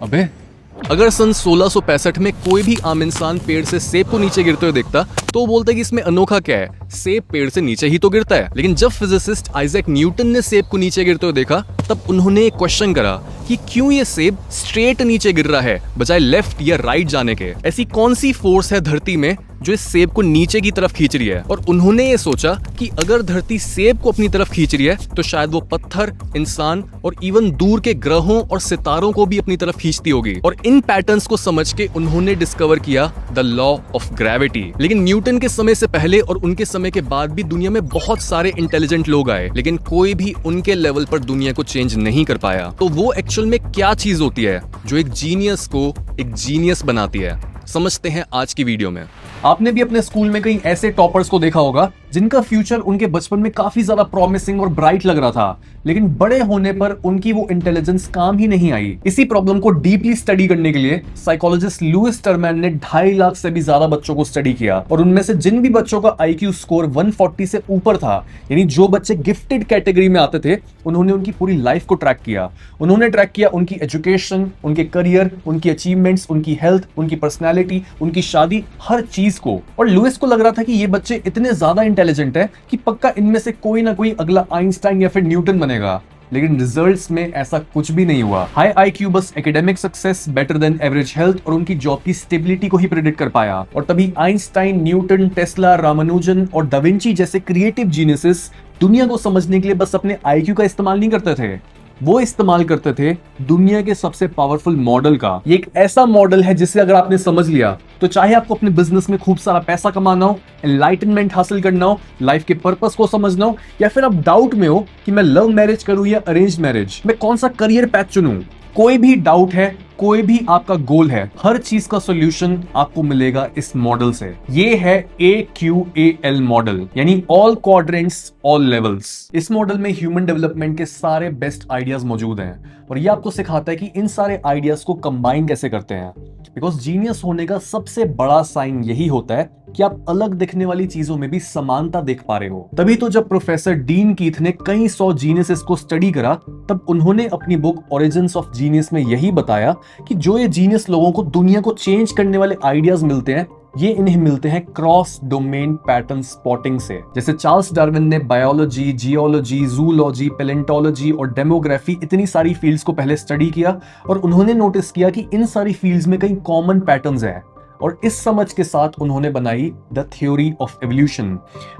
अबे, अगर सन 1665 में कोई भी आम इंसान पेड़ से सेब को नीचे गिरते हुए देखता तो वो बोलता है कि इसमें अनोखा क्या है, सेब पेड़ से नीचे ही तो गिरता है। लेकिन जब फिजिसिस्ट आइजैक न्यूटन ने सेब को नीचे गिरते हुए देखा तब उन्होंने एक क्वेश्चन करा कि क्यों ये सेब स्ट्रेट नीचे गिर रहा है बजाय लेफ्ट या राइट जाने के। ऐसी कौन सी फोर्स है धरती में जो इस सेब को नीचे की तरफ खींच रही है। और उन्होंने ये सोचा कि अगर धरती सेब को अपनी तरफ खींच रही है तो शायद वो पत्थर, इंसान और इवन दूर के ग्रहों और सितारों को भी अपनी तरफ खींचती होगी। और इन पैटर्न्स को समझ के उन्होंने डिस्कवर किया द लॉ ऑफ ग्रेविटी। लेकिन न्यूटन के समय से पहले और उनके समय के बाद भी दुनिया में बहुत सारे इंटेलिजेंट लोग आए, लेकिन कोई भी उनके लेवल पर दुनिया को चेंज नहीं कर पाया। तो वो एक्चुअल में क्या चीज होती है जो एक जीनियस को एक जीनियस बनाती है, समझते हैं आज की वीडियो में। आपने भी अपने स्कूल में कई ऐसे टॉपर्स को देखा होगा जिनका फ्यूचर उनके बचपन में काफी ज्यादा प्रॉमिसिंग और ब्राइट लग रहा था, लेकिन बड़े होने पर उनकी वो इंटेलिजेंस काम ही नहीं आई। इसी प्रॉब्लम को डीपली स्टडी करने के लिए साइकोलॉजिस्ट लुइस टर्मैन ने 2.5 लाख से भी ज्यादा बच्चों को स्टडी किया और उनमें से जिन भी बच्चों का आईक्यू स्कोर 140 से ऊपर था, यानी जो बच्चे गिफ्टेड कैटेगरी में आते थे, उन्होंने उनकी पूरी लाइफ को ट्रैक किया। उन्होंने ट्रैक किया उनकी एजुकेशन, उनके करियर, उनकी अचीवमेंट्स, उनकी हेल्थ, उनकी पर्सनैलिटी, उनकी शादी, हर चीज को। और लुइस को लग रहा था कि ये बच्चे इतने ज्यादा इंटेलिजेंट है कि पक्का इनमें से कोई ना कोई अगला आइंस्टाइन या फिर न्यूटन बनेगा। लेकिन रिजल्ट्स में ऐसा कुछ भी नहीं हुआ। हाई आईक्यू बस academic success, better than average health और उनकी जॉब की स्टेबिलिटी को ही प्रेडिक्ट कर पाया। और तभी आइंस्टाइन, न्यूटन, टेस्ला, रामानुजन और दा विंची जैसे क्रिएटिव जीनियसेस दुनिया को समझने के लिए बस अपने आईक्यू का इस्तेमाल नहीं करते थे, वो इस्तेमाल करते थे दुनिया के सबसे पावरफुल मॉडल का। ये एक ऐसा मॉडल है जिसे अगर आपने समझ लिया तो चाहे आपको अपने बिजनेस में खूब सारा पैसा कमाना हो, एनलाइटनमेंट हासिल करना हो, लाइफ के पर्पस को समझना हो, या फिर आप डाउट में हो कि मैं लव मैरिज करूं या अरेंज मैरिज, मैं कौन सा करियर पैथ चुनूं, कोई भी डाउट है, कोई भी आपका गोल है, हर चीज का सॉल्यूशन आपको मिलेगा इस मॉडल से। ये है AQAL मॉडल, यानी ऑल क्वाड्रेंट्स ऑल लेवल्स। इस मॉडल में ह्यूमन डेवलपमेंट के सारे बेस्ट आइडियाज मौजूद हैं और ये आपको सिखाता है कि इन सारे आइडियाज को कंबाइन कैसे करते हैं। बिकॉज जीनियस होने का सबसे बड़ा साइन यही होता है कि आप अलग दिखने वाली चीजों में भी समानता देख पा रहे हो। तभी तो जब प्रोफेसर डीन कीथ ने कई 100 जीनियसेस को स्टडी करा तब उन्होंने अपनी बुक ओरिजिन्स ऑफ जीनियस में यही बताया कि जो ये जीनियस लोगों को दुनिया को चेंज करने वाले आइडियाज मिलते हैं, ये इन्हें मिलते हैं क्रॉस डोमेन पैटर्न स्पॉटिंग से। जैसे चार्ल्स डार्विन ने बायोलॉजी, जियोलॉजी, जूलॉजी, पैलेंटोलॉजी और डेमोग्राफी, इतनी सारी फील्ड्स को पहले स्टडी किया और उन्होंने नोटिस किया कि इन सारी फील्ड्स में कई कॉमन पैटर्न्स हैं और इस समझ के साथ उन्होंने बनाई द थ्योरी ऑफ एवोल्यूशन।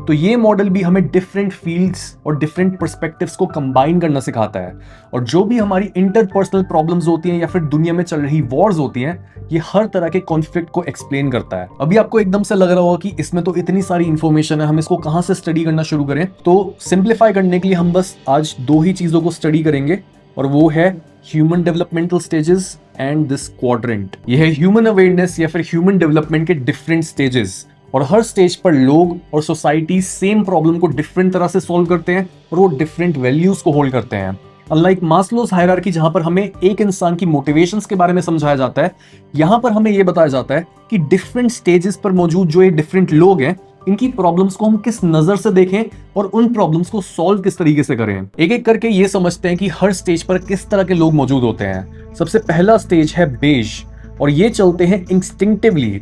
तो ये मॉडल भी हमें डिफरेंट फील्ड्स और डिफरेंट पर्सपेक्टिव्स को कंबाइन करना सिखाता है और जो भी हमारी इंटरपर्सनल प्रॉब्लम्स होती हैं या फिर दुनिया में चल रही वॉर्स होती हैं, ये हर तरह के कॉन्फ्लिक्ट को एक्सप्लेन करता है। अभी आपको एकदम से लग रहा होगा कि इसमें तो इतनी सारी इंफॉर्मेशन है, हम इसको कहां से स्टडी करना शुरू करें। तो सिंप्लीफाई करने के लिए हम बस आज 2 ही चीजों को स्टडी करेंगे और वो है human developmental stages and this quadrant. ये है ह्यूमन अवेयरनेस या फिर ह्यूमन डेवलपमेंट के डिफरेंट स्टेजेस और हर स्टेज पर लोग और सोसाइटी सेम प्रॉब्लम को डिफरेंट तरह से सॉल्व करते हैं और वो डिफरेंट वैल्यूज को होल्ड करते हैं। अनलाइक मास्लोज हायरार्की जहां पर हमें एक इंसान की मोटिवेशंस के बारे में समझाया जाता है, यहां पर हमें यह बताया जाता है कि डिफरेंट स्टेजेस पर मौजूद जो ये डिफरेंट लोग हैं, इनकी प्रॉब्लम्स को हम किस नजर से देखें और उन प्रॉब्लम्स को सॉल्व किस तरीके से करें। एक एक करके ये समझते हैं कि हर स्टेज पर किस तरह के लोग मौजूद होते हैं। सबसे पहला स्टेज है बेज और ये चलते हैं इंस्टिंक्टिवली,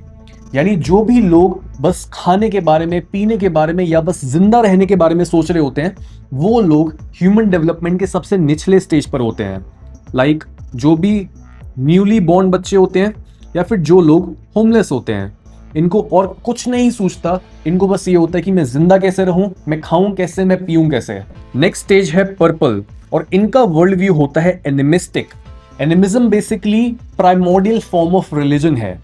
यानी जो भी लोग बस खाने के बारे में, पीने के बारे में या बस जिंदा रहने के बारे में सोच रहे होते हैं, वो लोग ह्यूमन डेवलपमेंट के सबसे निचले स्टेज पर होते हैं। लाइक जो भी न्यूली बॉर्न बच्चे होते हैं या फिर जो लोग होमलेस होते हैं, इनको और कुछ नहीं सूझता, इनको बस ये होता है कि मैं जिंदा कैसे रहूं, मैं खाऊं कैसे, मैं पीऊं कैसे। नेक्स्ट स्टेज है पर्पल और इनका वर्ल्ड व्यू होता है animistic. Animism basically primordial form of religion है,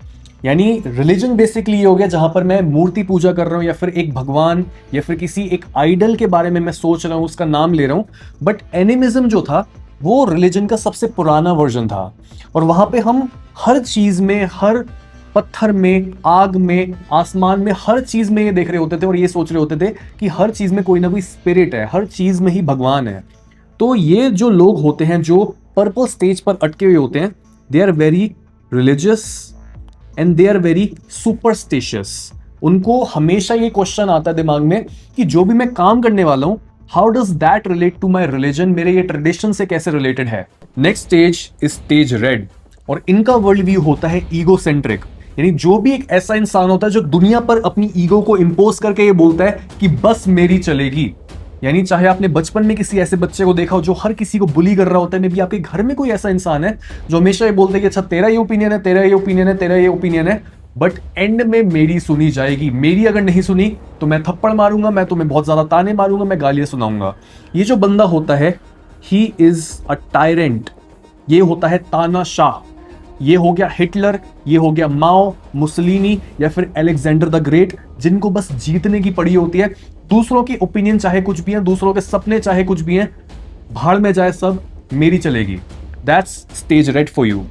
यानी रिलीजन बेसिकली ये हो गया जहां पर मैं मूर्ति पूजा कर रहा हूं या फिर एक भगवान या फिर किसी एक आइडल के बारे में मैं सोच रहा हूं, उसका नाम ले रहा हूं। बट एनिमिज्म जो था वो रिलीजन का सबसे पुराना वर्जन था और वहां पे हम हर चीज में, हर पत्थर में, आग में, आसमान में, हर चीज में ये देख रहे होते थे और ये सोच रहे होते थे कि हर चीज में कोई ना कोई स्पिरिट है, हर चीज में ही भगवान है। तो ये जो लोग होते हैं जो पर्पल स्टेज पर अटके हुए होते हैं, they are very religious and they are very superstitious. उनको हमेशा ये क्वेश्चन आता है दिमाग में कि जो भी मैं काम करने वाला हूं, how does that relate to my religion, मेरे ये ट्रेडिशन से कैसे रिलेटेड है। Next stage is stage red और इनका वर्ल्ड व्यू होता है ईगोसेंट्रिक, यानी जो भी एक ऐसा इंसान होता है जो दुनिया पर अपनी ईगो को इंपोज करके ये बोलता है कि बस मेरी चलेगी। यानी चाहे आपने बचपन में किसी ऐसे बच्चे को देखा हो जो हर किसी को बुली कर रहा होता है, मे भी आपके घर में कोई ऐसा इंसान है जो हमेशा ये बोलता है कि अच्छा तेरा ये ओपिनियन है, तेरा ये ओपिनियन है, तेरा ये ओपिनियन है, बट एंड में मेरी सुनी जाएगी, मेरी अगर नहीं सुनी तो मैं थप्पड़ मारूंगा, मैं तुम्हें बहुत ज्यादा ताने मारूंगा, मैं गालियां सुनाऊंगा। ये जो बंदा होता है ही इज अ टायरेंट, ये होता है तानाशाह। ये हो गया हिटलर, ये हो गया माओ, मुसलिनी या फिर अलेक्जेंडर द ग्रेट, जिनको बस जीतने की पड़ी होती है। दूसरों की ओपिनियन चाहे कुछ भी है, दूसरों के सपने चाहे कुछ भी हैं, भाड़ में जाए सब, मेरी चलेगी। That's stage red for you.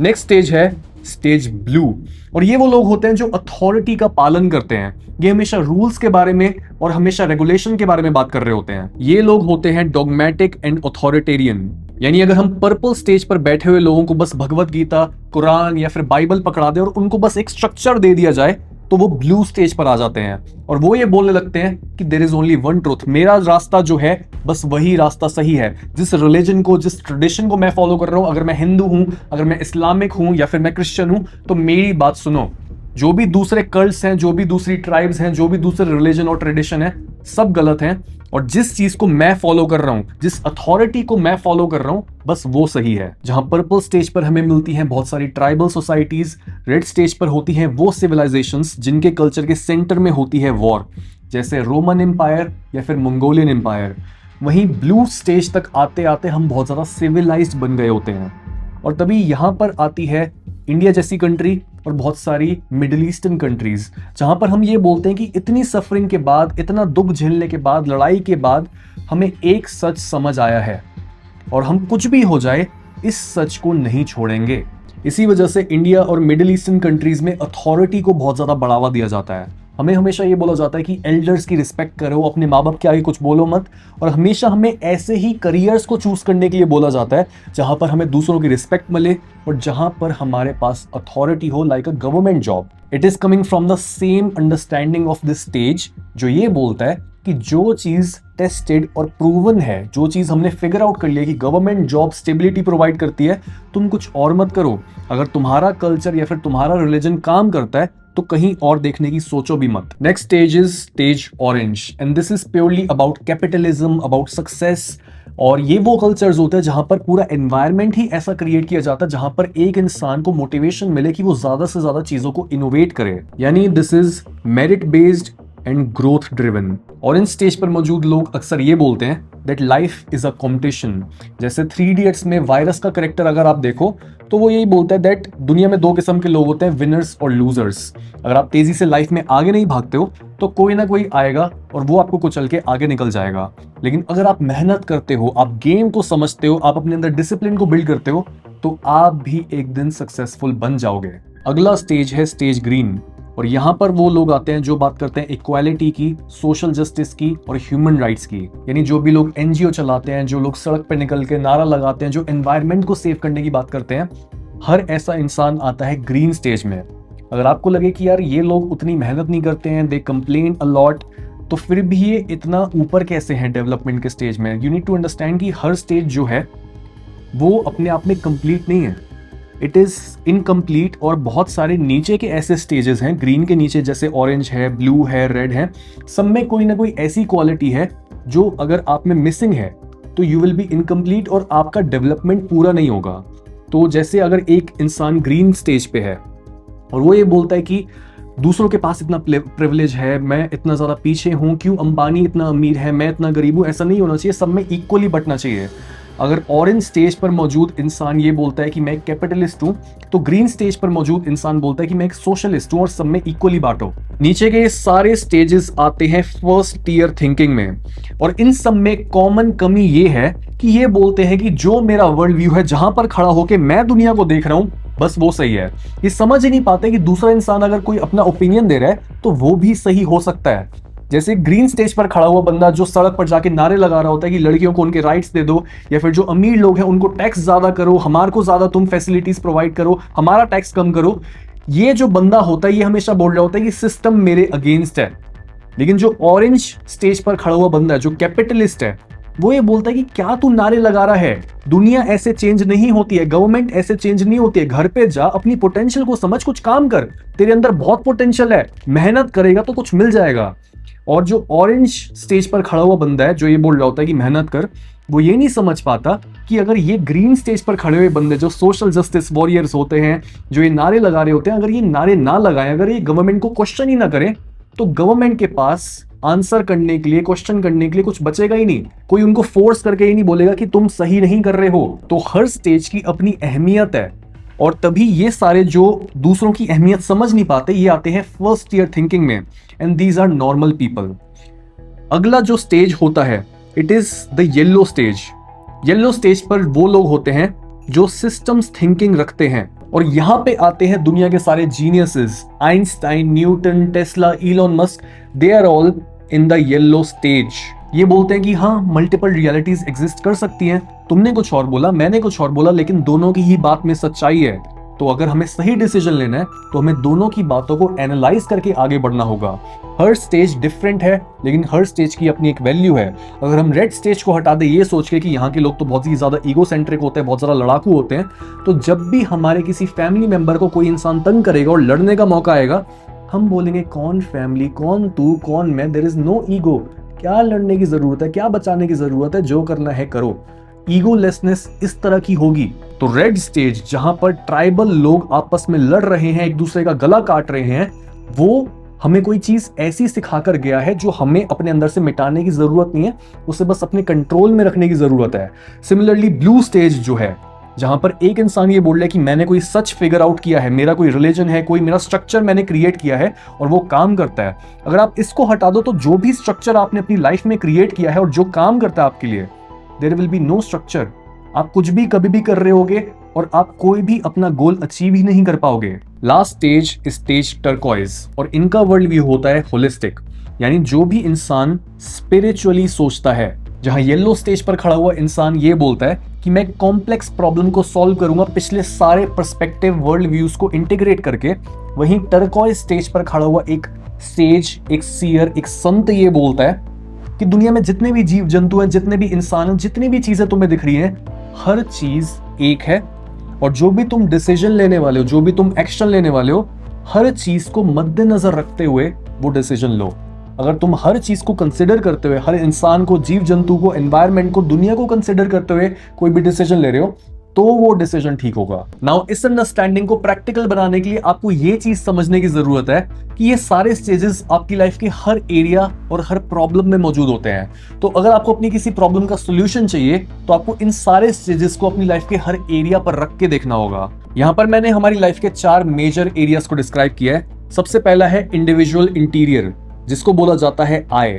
Next stage है स्टेज ब्लू, और ये वो लोग होते हैं जो अथॉरिटी का पालन करते हैं। ये हमेशा रूल्स के बारे में और हमेशा रेगुलेशन के बारे में बात कर रहे होते हैं। ये लोग होते हैं डॉगमेटिक एंड अथॉरिटेरियन। यानी अगर हम पर्पल स्टेज पर बैठे हुए लोगों को बस भगवत गीता, कुरान या फिर बाइबल पकड़ा दे और उनको बस एक स्ट्रक्चर दे दिया जाए, तो वो ब्लू स्टेज पर आ जाते हैं और वो ये बोलने लगते हैं कि there is only one truth, मेरा रास्ता जो है बस वही रास्ता सही है। जिस रिलीजन को, जिस ट्रेडिशन को मैं फॉलो कर रहा हूं, अगर मैं हिंदू हूं, अगर मैं इस्लामिक हूं या फिर मैं क्रिश्चियन हूं, तो मेरी बात सुनो। जो भी दूसरे कल्ट्स हैं, जो भी दूसरी ट्राइब्स हैं, जो भी दूसरे रिलीजन और ट्रेडिशन है, सब गलत हैं, और जिस चीज को मैं फॉलो कर रहा हूं, जिस अथॉरिटी को मैं फॉलो कर रहा हूं, बस वो सही है। जहां पर्पल स्टेज पर हमें मिलती हैं बहुत सारी ट्राइबल सोसाइटीज, रेड स्टेज पर होती हैं वो सिविलाइजेशंस जिनके कल्चर के सेंटर में होती है वॉर, जैसे रोमन एम्पायर या फिर मंगोलियन एम्पायर। वहीं ब्लू स्टेज तक आते आते हम बहुत ज्यादा सिविलाइज्ड बन गए होते हैं, और तभी यहां पर आती है इंडिया जैसी कंट्री और बहुत सारी मिडिल ईस्टर्न कंट्रीज, जहां पर हम ये बोलते हैं कि इतनी सफरिंग के बाद, इतना दुख झेलने के बाद, लड़ाई के बाद हमें एक सच समझ आया है और हम कुछ भी हो जाए इस सच को नहीं छोड़ेंगे। इसी वजह से इंडिया और मिडिल ईस्टर्न कंट्रीज में अथॉरिटी को बहुत ज्यादा बढ़ावा दिया जाता है। हमें हमेशा ये बोला जाता है कि एल्डर्स की रिस्पेक्ट करो, अपने माँ बाप के आगे कुछ बोलो मत, और हमेशा हमें ऐसे ही करियर्स को चूज करने के लिए बोला जाता है जहां पर हमें दूसरों की रिस्पेक्ट मिले और जहां पर हमारे पास अथॉरिटी हो, like a government job. It is coming from the same understanding of this stage, जो ये बोलता है कि जो चीज टेस्टेड और प्रूवन है, जो चीज हमने फिगर आउट कर लिया कि गवर्नमेंट जॉब स्टेबिलिटी प्रोवाइड करती है, तुम कुछ और मत करो। अगर तुम्हारा कल्चर या फिर तुम्हारा रिलीजन काम करता है तो कहीं और देखने की सोचो भी मत। Next stage is stage orange, and this is purely about capitalism, about success. और ये वो कल्चर्स होते हैं जहां पर पूरा एनवायरनमेंट ही ऐसा क्रिएट किया जाता है जहां पर एक इंसान को मोटिवेशन मिले कि वो ज्यादा से ज्यादा चीजों को इनोवेट करे। यानी this is merit based and growth driven. Orange stage पर मौजूद लोग अक्सर ये बोलते हैं that life is a competition. जैसे 3 इडियट्स में वायरस का कैरेक्टर अगर आप देखो तो वो यही बोलता है दैट दुनिया में 2 किस्म के लोग होते हैं, विनर्स और लूजर्स। अगर आप तेजी से लाइफ में आगे नहीं भागते हो तो कोई ना कोई आएगा और वो आपको कुचल के आगे निकल जाएगा। लेकिन अगर आप मेहनत करते हो, आप गेम को समझते हो, आप अपने अंदर डिसिप्लिन को बिल्ड करते हो, तो आप भी एक दिन सक्सेसफुल बन जाओगे। अगला स्टेज है स्टेज ग्रीन, और यहाँ पर वो लोग आते हैं जो बात करते हैं इक्वालिटी की, सोशल जस्टिस की और ह्यूमन राइट्स की। यानी जो भी लोग एनजीओ चलाते हैं, जो लोग सड़क पर निकल के नारा लगाते हैं, जो एनवायरनमेंट को सेव करने की बात करते हैं, हर ऐसा इंसान आता है ग्रीन स्टेज में। अगर आपको लगे कि यार ये लोग उतनी मेहनत नहीं करते हैं, दे कंप्लेन अ लॉट, तो फिर भी ये इतना ऊपर कैसे हैं डेवलपमेंट के स्टेज में? यू नीड टू अंडरस्टैंड कि हर स्टेज जो है वो अपने आप में कंप्लीट नहीं है, इट इज इनकम्प्लीट। और बहुत सारे नीचे के ऐसे स्टेजेस हैं ग्रीन के नीचे, जैसे ऑरेंज है, ब्लू है, रेड है, सब में कोई ना कोई ऐसी क्वालिटी है जो अगर आप में मिसिंग है तो यू विल बी इनकम्प्लीट और आपका डेवलपमेंट पूरा नहीं होगा। तो जैसे अगर एक इंसान ग्रीन स्टेज पे है और वो ये बोलता है कि दूसरों के पास इतना प्रिविलेज है, मैं इतना ज्यादा पीछे हूं, क्यों अंबानी इतना अमीर है, मैं इतना गरीब हूं, ऐसा नहीं होना चाहिए, सब में इक्वली बंटना चाहिए। अगर ऑरेंज स्टेज पर मौजूद इंसान ये बोलता है कि मैं एक कैपिटलिस्ट हूं, तो ग्रीन स्टेज पर मौजूद इंसान बोलता है कि मैं एक सोशलिस्ट हूं और सब में इक्वली बांटो। नीचे के सारे स्टेजेस आते हैं फर्स्ट टीयर थिंकिंग में, और इन सब में कॉमन कमी ये है कि ये बोलते हैं कि जो मेरा वर्ल्ड व्यू है, जहां पर खड़ा होकर मैं दुनिया को देख रहा हूं, बस वो सही है। ये समझ ही नहीं पाते कि दूसरा इंसान अगर कोई अपना ओपिनियन दे रहा है तो वो भी सही हो सकता है। जैसे ग्रीन स्टेज पर खड़ा हुआ बंदा जो सड़क पर जाके नारे लगा रहा होता है कि लड़कियों को उनके राइट्स दे दो, या फिर जो अमीर लोग हैं उनको टैक्स ज्यादा करो, हमारे को ज्यादा तुम फैसिलिटीज प्रोवाइड करो, हमारा टैक्स कम करो, ये जो बंदा होता है ये हमेशा बोल रहा होता है कि सिस्टम मेरे अगेंस्ट है। लेकिन जो ऑरेंज स्टेज पर खड़ा हुआ बंदा है, जो कैपिटलिस्ट है, वो ये बोलता है कि क्या तू नारे लगा रहा है, दुनिया ऐसे चेंज नहीं होती है, गवर्नमेंट ऐसे चेंज नहीं होती है, घर पे जा, अपनी पोटेंशियल को समझ, कुछ काम कर, तेरे अंदर बहुत पोटेंशियल है, मेहनत करेगा तो कुछ मिल जाएगा। और जो ऑरेंज स्टेज पर खड़ा हुआ बंदा है जो ये बोल रहा होता है कि मेहनत कर, वो ये नहीं समझ पाता कि अगर ये ग्रीन स्टेज पर खड़े हुए बंदे जो सोशल जस्टिस वॉरियर्स होते हैं, जो ये नारे लगा रहे होते हैं, अगर ये नारे ना लगाएं, अगर ये गवर्नमेंट को क्वेश्चन ही ना करें, तो गवर्नमेंट के पास आंसर करने के लिए, क्वेश्चन करने के लिए कुछ बचेगा ही नहीं। कोई उनको फोर्स करके ही नहीं बोलेगा कि तुम सही नहीं कर रहे हो। तो हर स्टेज की अपनी अहमियत है, और तभी ये सारे जो दूसरों की अहमियत समझ नहीं पाते, ये आते हैं फर्स्ट ईयर थिंकिंग में, and these are normal people. अगला जो स्टेज होता है, it is the yellow stage. Yellow stage पर वो लोग होते हैं जो सिस्टम्स थिंकिंग रखते हैं, और यहां पे आते हैं दुनिया के सारे geniuses, Einstein, Newton, Tesla, Elon Musk, they are all in the yellow stage. ये बोलते हैं कि हाँ, मल्टीपल रियलिटीज एग्जिस्ट कर सकती हैं, तुमने कुछ और बोला, मैंने कुछ और बोला, लेकिन दोनों की ही बात में सच्चाई है। तो अगर हमें सही डिसीजन लेना है तो हमें दोनों की बातों को एनालाइज करके आगे बढ़ना होगा। हर स्टेज डिफरेंट है, लेकिन हर स्टेज की अपनी एक वैल्यू है। अगर हम रेड स्टेज को हटा दें ये सोच के कि यहाँ के लोग तो बहुत ही ज्यादा ईगो सेंट्रिक होते हैं, बहुत ज्यादा लड़ाकू होते हैं, तो जब भी हमारे किसी फैमिली मेंबर को कोई इंसान तंग करेगा और लड़ने का मौका आएगा, हम बोलेंगे कौन फैमिली, कौन तू, कौन मैं, देयर इज नो ईगो, क्या लड़ने की जरूरत है, क्या बचाने की जरूरत है, जो करना है करो। ईगोलेसनेस इस तरह की होगी। तो रेड स्टेज, जहां पर ट्राइबल लोग आपस में लड़ रहे हैं, एक दूसरे का गला काट रहे हैं, वो हमें कोई चीज ऐसी सिखाकर गया है जो हमें अपने अंदर से मिटाने की जरूरत नहीं है, उसे बस अपने कंट्रोल में रखने की जरूरत है। सिमिलरली ब्लू स्टेज जो है, जहां पर एक इंसान ये बोल रहा है कि मैंने कोई सच फिगर आउट किया है, मेरा कोई रिलीजन है, कोई मेरा स्ट्रक्चर मैंने क्रिएट किया है और वो काम करता है। अगर आप इसको हटा दो तो जो भी स्ट्रक्चर आपने अपनी लाइफ में क्रिएट किया है और जो काम करता है आपके लिए, there will be no structure. आप कुछ भी कभी भी कर रहे होगे और आप कोई भी अपना गोल अचीव ही नहीं कर पाओगे। लास्ट स्टेज, स्टेज टर्कोइज, और इनका वर्ल्ड व्यू होता है होलिस्टिक, यानी जो भी इंसान स्पिरिचुअली सोचता है। जहां येलो स्टेज पर खड़ा हुआ इंसान ये बोलता है कि मैं कॉम्प्लेक्स प्रॉब्लम को सॉल्व करूंगा पिछले सारे पर्सपेक्टिव, वर्ल्ड व्यूज को इंटीग्रेट करके। वहीं टर्कोइज स्टेज पर खड़ा हुआ एक सेज, एक सीयर, एक संत ये बोलता है कि दुनिया में जितने भी जीव जंतु हैं, जितने भी इंसान हैं, जितनी भी चीजें तुम्हें दिख रही हैं, हर चीज एक है, और जो भी तुम डिसीजन लेने वाले हो, जो भी तुम एक्शन लेने वाले हो, हर चीज को मद्देनजर रखते हुए वो डिसीजन लो। अगर तुम हर चीज को कंसिडर करते हुए, हर इंसान को, जीव जंतु को, एनवायरनमेंट को, दुनिया को कंसिडर करते हुए कोई भी डिसीजन ले रहे हो, तो वो डिसीजन ठीक होगा। नाउ इस अंडरस्टैंडिंग को प्रैक्टिकल बनाने के लिए आपको ये चीज समझने की जरूरत है कि ये सारे स्टेजेस आपकी लाइफ के हर एरिया और हर प्रॉब्लम में मौजूद होते हैं। तो अगर आपको अपनी किसी प्रॉब्लम का सोल्यूशन चाहिए तो आपको इन सारे स्टेजेस को अपनी लाइफ के हर एरिया पर रख के देखना होगा। यहां पर मैंने हमारी लाइफ के 4 मेजर एरियाज को डिस्क्राइब किया है। सबसे पहला है इंडिविजुअल इंटीरियर, जिसको बोला जाता है आई,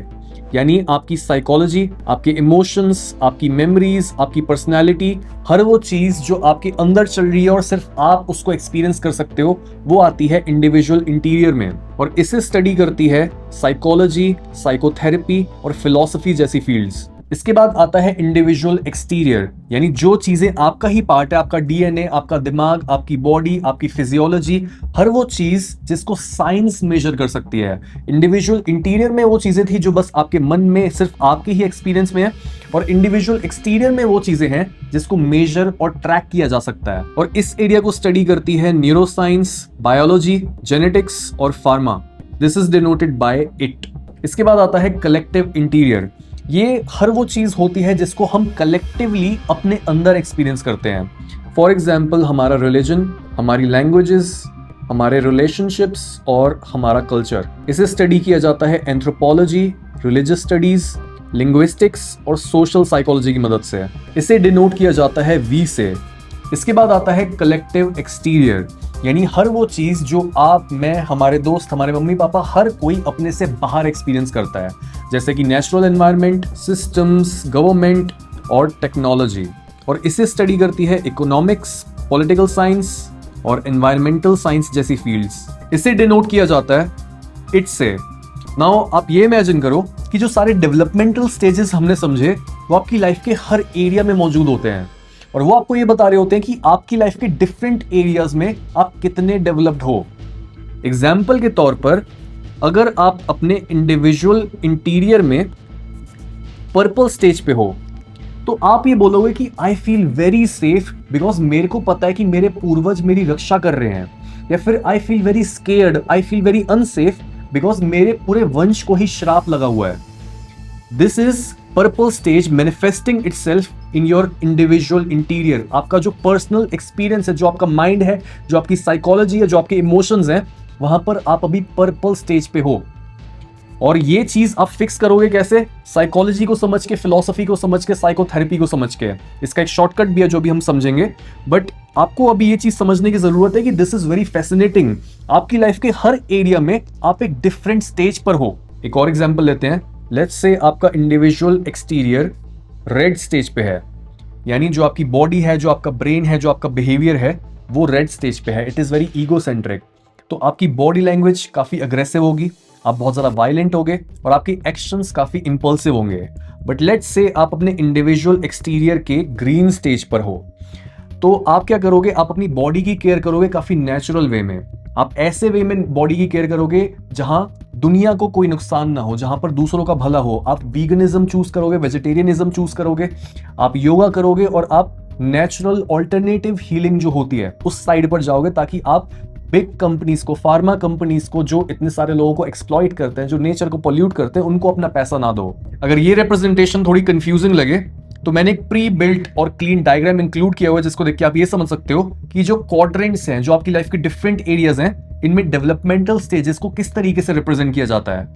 यानी आपकी साइकोलॉजी, आपके इमोशंस, आपकी मेमोरीज, आपकी पर्सनालिटी, हर वो चीज जो आपके अंदर चल रही है और सिर्फ आप उसको एक्सपीरियंस कर सकते हो, वो आती है इंडिविजुअल इंटीरियर में। और इसे स्टडी करती है साइकोलॉजी, साइकोथेरेपी और फिलॉसफी जैसी फील्ड्स। इसके बाद आता है इंडिविजुअल एक्सटीरियर, यानी जो चीजें आपका ही पार्ट है, आपका डीएनए, आपका दिमाग, आपकी बॉडी, आपकी फिजियोलॉजी, हर वो चीज जिसको साइंस मेजर कर सकती है। इंडिविजुअल इंटीरियर में वो चीजें थी जो बस आपके मन में, सिर्फ आपके ही एक्सपीरियंस में है, और इंडिविजुअल एक्सटीरियर में वो चीजें हैं जिसको मेजर और ट्रैक किया जा सकता है। और इस एरिया को स्टडी करती है न्यूरोसाइंस, बायोलॉजी, जेनेटिक्स और pharma. This is denoted by it. इसके बाद आता है कलेक्टिव इंटीरियर। ये हर वो चीज होती है जिसको हम कलेक्टिवली अपने अंदर एक्सपीरियंस करते हैं। फॉर एग्जाम्पल हमारा रिलीजन, हमारी लैंग्वेजेस, हमारे रिलेशनशिप्स और हमारा कल्चर। इसे स्टडी किया जाता है एंथ्रोपोलॉजी, रिलीजियस स्टडीज, लिंग्विस्टिक्स और सोशल साइकोलॉजी की मदद से। इसे डिनोट किया जाता है वी से। इसके बाद आता है कलेक्टिव एक्सटीरियर, यानी हर वो चीज जो आप, मैं, हमारे दोस्त, हमारे मम्मी पापा, हर कोई अपने से बाहर एक्सपीरियंस करता है, जैसे कि नेचुरल एनवायरनमेंट, सिस्टम्स, गवर्नमेंट और टेक्नोलॉजी। और इसे स्टडी करती है इकोनॉमिक्स, पॉलिटिकल साइंस और एनवायरमेंटल साइंस जैसी फील्ड्स। इसे डिनोट किया जाता है इट से। नाउ आप ये इमेजिन करो कि जो सारे डेवलपमेंटल स्टेजेस हमने समझे वो आपकी लाइफ के हर एरिया में मौजूद होते हैं, और वो आपको ये बता रहे होते हैं कि आपकी लाइफ के डिफरेंट एरियाज में आप कितने डेवलप्ड हो। एग्जाम्पल के तौर पर, अगर आप अपने इंडिविजुअल इंटीरियर में पर्पल स्टेज पे हो, तो आप ये बोलोगे कि I feel very safe because मेरे को पता है कि मेरे पूर्वज मेरी रक्षा कर रहे हैं, या फिर I feel very scared, I feel very unsafe because मेरे पूरे वंश को ही श्राप लगा हुआ है। This is purple stage manifesting itself in your individual interior. आपका जो पर्सनल एक्सपीरियंस है, जो आपका माइंड है, जो आपकी साइकोलॉजी है, जो आपके इमोशंस हैं, वहां पर आप अभी पर्पल स्टेज पे हो। और ये चीज आप फिक्स करोगे कैसे? साइकोलॉजी को समझ के, फिलॉसफी को समझ के, साइकोथेरेपी को समझ के। इसका एक शॉर्टकट भी है जो भी हम समझेंगे, बट आपको अभी ये चीज समझने की जरूरत है कि दिस इज वेरी फैसिनेटिंग। आपकी लाइफ के हर एरिया में आप एक डिफरेंट स्टेज पर हो। एक और एग्जांपल लेते हैं। लेट्स से आपका इंडिविजुअल एक्सटीरियर रेड स्टेज पे है, यानी जो आपकी बॉडी है, जो आपका ब्रेन है, जो आपका बिहेवियर है, वो रेड स्टेज पे है। It is very egocentric. तो आपकी बॉडी लैंग्वेज काफी अग्रेसिव होगी, आप बहुत ज़्यादा वायलेंट होगे और आपके एक्शंस काफ़ी इंपल्सिव होंगे। बट लेट्स से आप अपने इंडिविजुअल एक्सटीरियर के ग्रीन स्टेज पर हो, तो आप क्या करोगे? आप अपनी बॉडी की केयर करोगे काफ़ी नेचुरल वे में। आप ऐसे वे में बॉडी की केयर करोगे जहां दुनिया को कोई नुकसान ना हो, जहां पर दूसरों का भला हो। आप वीगनिज्म चूज करोगे, वेजिटेरियनिज्म चूज करोगे, आप योगा करोगे और आप नेचुरल ऑल्टरनेटिव हीलिंग जो होती है उस साइड पर जाओगे, ताकि आप बिग कंपनीज को, फार्मा कंपनीज को, जो इतने सारे लोगों को एक्सप्लॉइट करते हैं, जो नेचर को पोल्यूट करते हैं, उनको अपना पैसा ना दो। अगर ये रिप्रेजेंटेशन थोड़ी कंफ्यूजिंग लगे तो मैंने एक प्री बिल्ट और क्लीन डायग्राम इंक्लूड किया हुआ है, जिसको देख के आप ये समझ सकते हो कि जो क्वाड्रेंट्स हैं, जो आपकी लाइफ के डिफरेंट एरियाज हैं, इनमें डेवलपमेंटल स्टेजेस को किस तरीके से रिप्रेजेंट किया जाता है।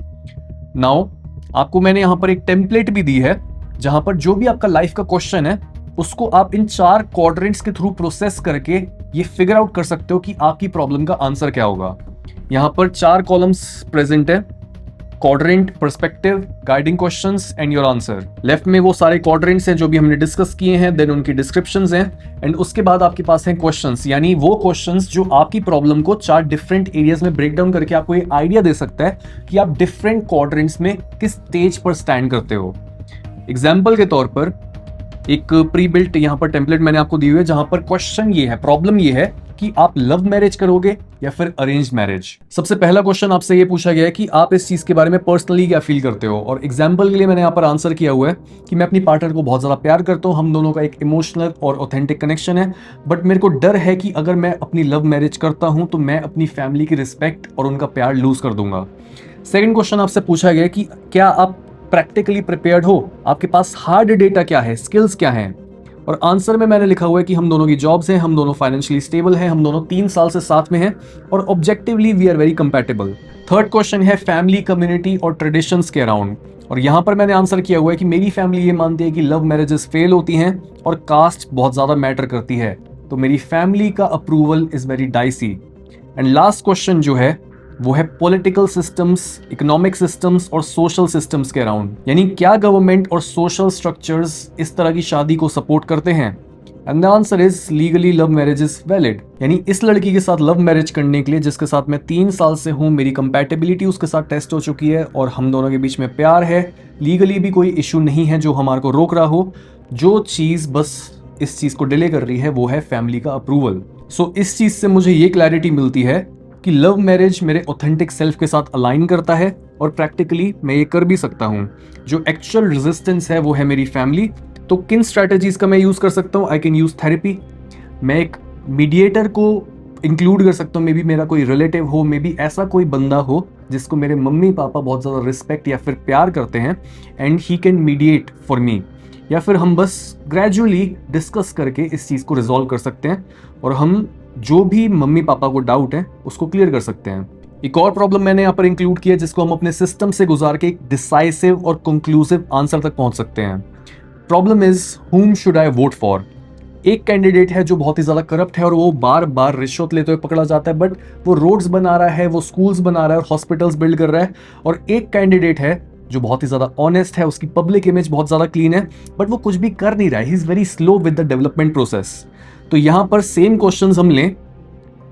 नाउ आपको मैंने यहां पर एक टेम्पलेट भी दी है, जहां पर जो भी आपका लाइफ का क्वेश्चन है उसको आप इन 4 क्वाड्रेंट्स के थ्रू प्रोसेस करके ये फिगर आउट कर सकते हो कि आपकी प्रॉब्लम का आंसर क्या होगा। यहां पर 4 कॉलम्स प्रेजेंट है: quadrant, perspective, guiding questions and your answer. Left में वो सारे क्वाड्रेंट्स हैं जो भी हमने डिस्कस किए हैं, देन उनकी डिस्क्रिप्शंस हैं, एंड उसके बाद आपके पास हैं क्वेश्चंस, यानी वो क्वेश्चंस जो आपकी प्रॉब्लम को 4 डिफरेंट एरियाज में ब्रेक डाउन करके आपको ये आइडिया दे सकता है कि आप डिफरेंट क्वाड्रेंट्स में किस स्टेज पर स्टैंड करते हो। एग्जाम्पल के तौर पर एक प्री बिल्ट यहाँ पर टेम्पलेट मैंने आपको दी हुई है, जहां पर क्वेश्चन ये है, प्रॉब्लम ये है कि आप लव मैरिज करोगे या फिर अरेंज मैरिज। सबसे पहला क्वेश्चन आपसे ये पूछा गया है कि आप इस चीज के बारे में पर्सनली क्या फील करते हो, और एग्जाम्पल के लिए मैंने यहाँ पर आंसर किया हुआ है कि मैं अपनी पार्टनर को बहुत ज्यादा प्यार करता हूँ, हम दोनों का एक इमोशनल और ऑथेंटिक कनेक्शन है, बट मेरे को डर है कि अगर मैं अपनी लव मैरिज करता हूँ तो मैं अपनी फैमिली की रिस्पेक्ट और उनका प्यार लूज कर दूंगा। सेकेंड क्वेश्चन आपसे पूछा गया कि क्या आप प्रैक्टिकली प्रिपेयर्ड हो, आपके पास हार्ड डेटा क्या है, स्किल्स क्या हैं, और आंसर में मैंने लिखा हुआ है कि हम दोनों की जॉब्स हैं, हम दोनों फाइनेंशियली स्टेबल हैं, हम दोनों 3 साल से साथ में हैं, और objectively we are very compatible. Third question है फैमिली, कम्युनिटी और ट्रेडिशंस के अराउंड, और यहां पर मैंने आंसर किया हुआ है कि मेरी फैमिली ये मानती है कि लव मैरिजेस फेल होती हैं और कास्ट बहुत ज्यादा मैटर करती है, तो मेरी फैमिली का approval is very dicey. And last question जो है वो है पॉलिटिकल सिस्टम्स, इकोनॉमिक सिस्टम्स और सोशल सिस्टम्स के अराउंड, यानी क्या गवर्नमेंट और सोशल स्ट्रक्चर्स इस तरह की शादी को सपोर्ट करते हैं। And the answer is legally love marriage is valid, यानी इस लड़की के साथ लव मैरिज करने के लिए जिसके साथ मैं 3 साल से हूं, मेरी कंपैटिबिलिटी उसके साथ टेस्ट हो चुकी है और हम दोनों के बीच में प्यार है, लीगली भी कोई इशू नहीं है जो हमारे को रोक रहा हो। जो चीज बस इस चीज को डिले कर रही है वो है फैमिली का अप्रूवल। सो इस चीज से मुझे ये क्लैरिटी मिलती है कि लव मैरिज मेरे ऑथेंटिक सेल्फ के साथ अलाइन करता है और प्रैक्टिकली मैं ये कर भी सकता हूँ। जो एक्चुअल रेजिस्टेंस है वो है मेरी फैमिली। तो किन स्ट्रैटेजीज का मैं यूज कर सकता हूँ? आई कैन यूज थेरेपी, मैं एक मीडिएटर को इंक्लूड कर सकता हूँ, मे बी मेरा कोई रिलेटिव हो, मे बी ऐसा कोई बंदा हो जिसको मेरे मम्मी पापा बहुत ज़्यादा रिस्पेक्ट या फिर प्यार करते हैं and he can mediate for me, या फिर हम बस ग्रेजुअली डिस्कस करके इस चीज़ को रिजॉल्व कर सकते हैं और हम जो भी मम्मी पापा को डाउट है उसको क्लियर कर सकते हैं। एक और प्रॉब्लम मैंने यहाँ पर इंक्लूड किया जिसको हम अपने सिस्टम से गुजार के एक डिसाइसिव और कंक्लूसिव आंसर तक पहुंच सकते हैं। Problem is whom should I vote for? एक कैंडिडेट है जो बहुत ही ज्यादा करप्ट है और वो बार बार रिश्वत लेते हुए पकड़ा जाता है, बट वो रोड्स बना रहा है, वो स्कूल्स बना रहा है और हॉस्पिटल्स बिल्ड कर रहा है। और एक कैंडिडेट है जो बहुत ही ज्यादा ऑनेस्ट है, उसकी पब्लिक इमेज बहुत ज्यादा क्लीन है, बट वो कुछ भी कर नहीं रहा है, he is very slow with the development process. तो यहां पर सेम क्वेश्चंस हम लें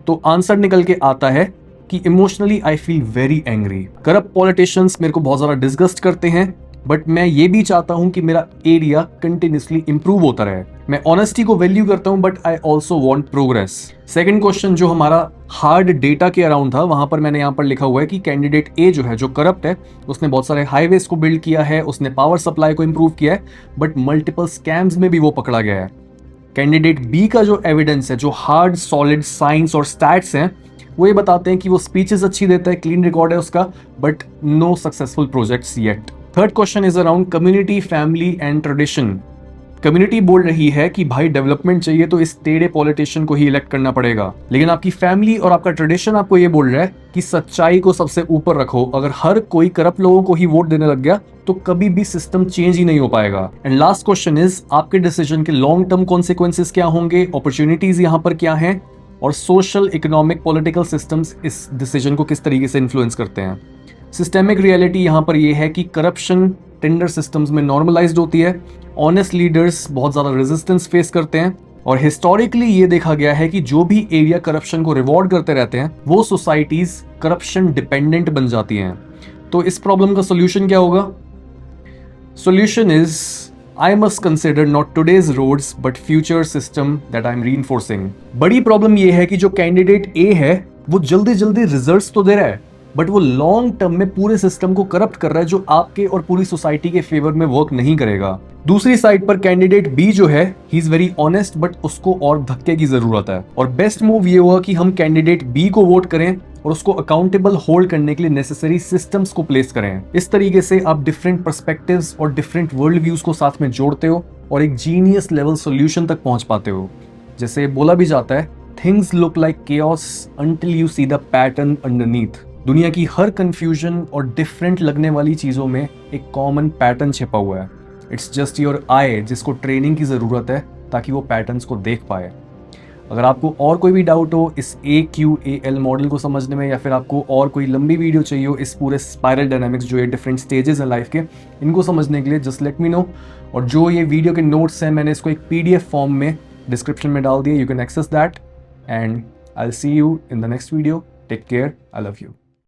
तो आंसर निकल के आता है कि emotionally I feel very angry. Corrupt politicians मेरे को बहुत ज्यादा डिस्गस्ट करते हैं, बट मैं ये भी चाहता हूं कि मेरा एरिया कंटिन्यूसली इंप्रूव होता रहे। मैं ऑनेस्टी को वैल्यू करता हूं but I also want progress. Second question जो हमारा हार्ड डेटा के अराउंड था, वहां पर मैंने यहां पर लिखा हुआ है कि कैंडिडेट ए जो है, जो करप्ट है, उसने बहुत सारे हाईवेज को बिल्ड किया है, उसने पावर सप्लाई को इंप्रूव किया है, बट मल्टीपल स्कैम्स में भी वो पकड़ा गया है। कैंडिडेट बी का जो एविडेंस है, जो हार्ड सॉलिड साइंस और स्टैट्स हैं, वो ये बताते हैं कि वो स्पीचेस अच्छी देता है, क्लीन रिकॉर्ड है उसका, but know successful projects yet. Third question is around community, family and tradition. Community बोल रही है कि भाई डेवलपमेंट चाहिए तो इस टेढ़े पॉलिटिशियन को ही इलेक्ट करना पड़ेगा, लेकिन आपकी फैमिली और आपका ट्रेडिशन आपको ये बोल रहा है कि सच्चाई को सबसे ऊपर रखो। अगर हर कोई करप्ट लोगों को ही वोट देने लग गया तो कभी भी सिस्टम चेंज ही नहीं हो पाएगा। एंड लास्ट क्वेश्चन इज, आपके डिसीजन के लॉन्ग टर्म कॉन्सिक्वेंसेस क्या होंगे, अपॉर्चुनिटीज यहाँ पर क्या हैं, और सोशल, इकोनॉमिक, पॉलिटिकल सिस्टम्स इस डिसीजन को किस तरीके से इन्फ्लुएंस करते हैं। सिस्टेमिक रियलिटी यहाँ पर यह है कि करप्शन टेंडर सिस्टम्स में नॉर्मलाइज्ड होती है, ऑनेस्ट लीडर्स बहुत ज़्यादा रेजिस्टेंस फेस करते हैं, और हिस्टोरिकली ये देखा गया है कि जो भी एरिया करप्शन को रिवॉर्ड करते रहते हैं वो सोसाइटीज करप्शन डिपेंडेंट बन जाती हैं। तो इस प्रॉब्लम का सोल्यूशन क्या होगा? Solution is, I must consider not today's roads but future system that I'm reinforcing। बड़ी प्रॉब्लम ये है कि जो कैंडिडेट ए है वो जल्दी जल्दी रिजल्ट्स तो दे रहा है, बट वो लॉन्ग टर्म में पूरे सिस्टम को करप्ट कर रहा है, जो आपके और पूरी सोसाइटी के फेवर में वर्क नहीं करेगा। दूसरी साइड पर कैंडिडेट बी जो है, he is very honest, but उसको और धक्के की जरूरत है। और बेस्ट मूव ये हुआ कि हम कैंडिडेट बी को वोट करें और उसको अकाउंटेबल होल्ड करने के लिए नेसेसरी सिस्टम्स को प्लेस करें। इस तरीके से आप डिफरेंट पर्सपेक्टिव्स और डिफरेंट वर्ल्ड व्यूज को साथ में जोड़ते हो और एक जीनियस लेवल सॉल्यूशन तक पहुंच पाते हो। जैसे बोला भी जाता है, things look like chaos until you see the pattern underneath. दुनिया की हर कंफ्यूजन और डिफरेंट लगने वाली चीजों में एक कॉमन पैटर्न छिपा हुआ है। इट्स जस्ट योर आई जिसको ट्रेनिंग की जरूरत है ताकि वो पैटर्न्स को देख पाए। अगर आपको और कोई भी डाउट हो इस AQAL मॉडल को समझने में, या फिर आपको और कोई लंबी वीडियो चाहिए हो इस पूरे स्पाइरल डायनामिक्स, जो ये डिफरेंट स्टेजेस हैं लाइफ के, इनको समझने के लिए जस्ट लेट मी नो। और जो ये वीडियो के नोट्स हैं मैंने इसको एक PDF फॉर्म में डिस्क्रिप्शन में डाल दिया, you can access that, and I will see you in the next video. Take care, I love you.